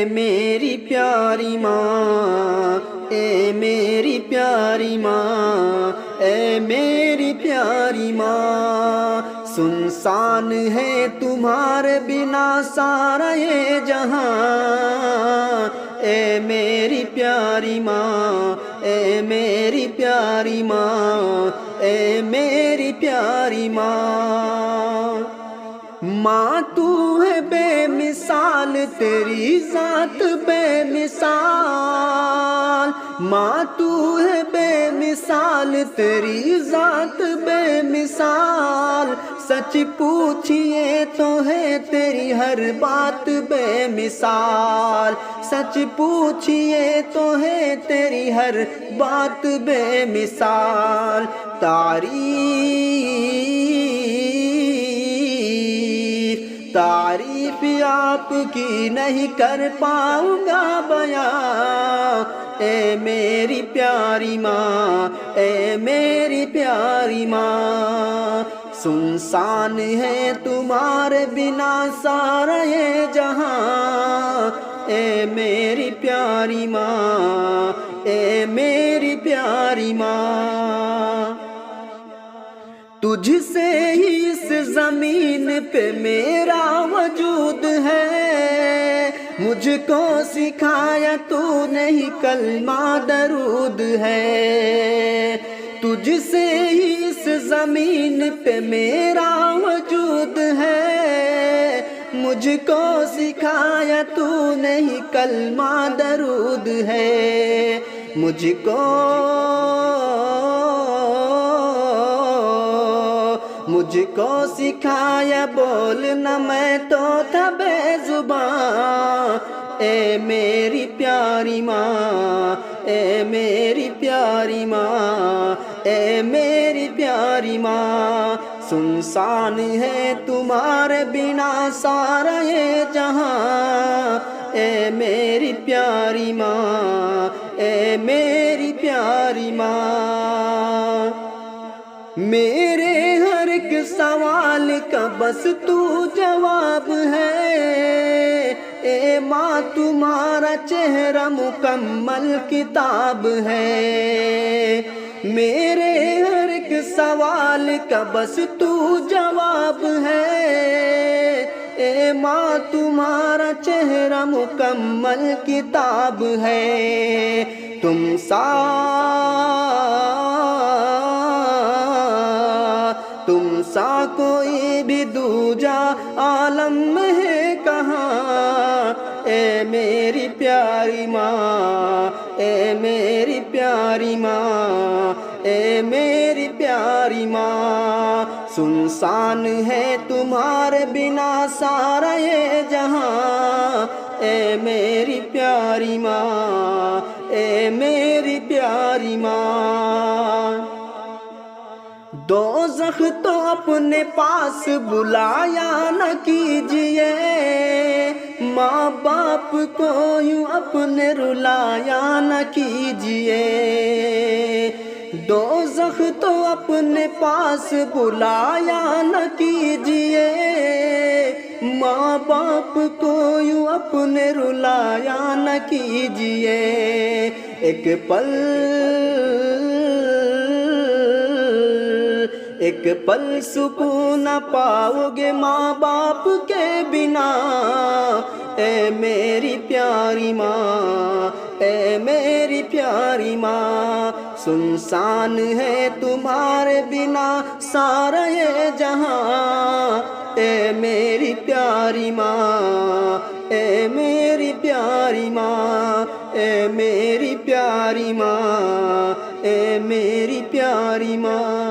میری پیاری ماں، اے میری پیاری ماں، اے میری پیاری ماں، سنسان ہے تمہارے بنا سارا یہ جہاں، اے میری پیاری ماں، اے میری پیاری ماں، اے میری پیاری ماں۔ ماں تو ہے بے مثال، تیری ذات بے مثال، ماں تو ہے بے مثال، تیری ذات بے مثال، سچ پوچھئے تو ہے تیری ہر بات بے مثال، سچ پوچھئے تو ہے تیری ہر بات بے مثال، تعریف آپ کی نہیں کر پاؤں گا بیان، اے میری پیاری ماں، اے میری پیاری ماں، سنسان ہے تمہارے بنا سارا یہ جہاں، اے میری پیاری ماں، اے میری پیاری ماں۔ تجھ سے ہی اس زمین پہ میرا وجود ہے، مجھ کو سکھایا تو نہیں کلمہ درود ہے، تجھ سے ہی اس زمین پہ میرا وجود ہے، مجھ کو سکھایا تو نہیں کلمہ درود ہے، مجھ کو سکھایا بولنا میں تو تھا بے زباں، اے میری پیاری ماں، اے میری پیاری ماں، اے میری پیاری ماں، سنسان ہے تمہارے بنا سارا یہ جہاں، اے میری پیاری ماں، اے میری پیاری ماں۔ میرے ہر ایک سوال کا بس تو جواب ہے، اے ماں تمہارا چہرہ مکمل کتاب ہے، میرے ہر ایک سوال کا بس تو جواب ہے، اے ماں تمہارا چہرہ مکمل کتاب ہے، تم سا کوئی بھی دوجا عالم میں ہے کہاں، اے میری پیاری ماں، اے میری پیاری ماں، اے میری پیاری ماں، سنسان ہے تمہارے بنا سارا یہ جہاں، اے میری پیاری ماں، اے میری پیاری ماں۔ دوزخ تو اپنے پاس بلایا نہ کیجئے، ماں باپ کو یوں اپنے رلایا نہ کیجئے، دوزخ تو اپنے پاس بلایا نہ کیجئے، ماں باپ کو یوں اپنے رلایا نہ کیجئے، ایک پل سکون نہ پاؤ گے ماں باپ کے بنا، اے میری پیاری ماں، اے میری پیاری ماں، سنسان ہے تمہارے بنا سارا یہ جہاں، اے میری پیاری ماں، اے میری پیاری ماں، اے میری پیاری ماں، اے میری پیاری ماں۔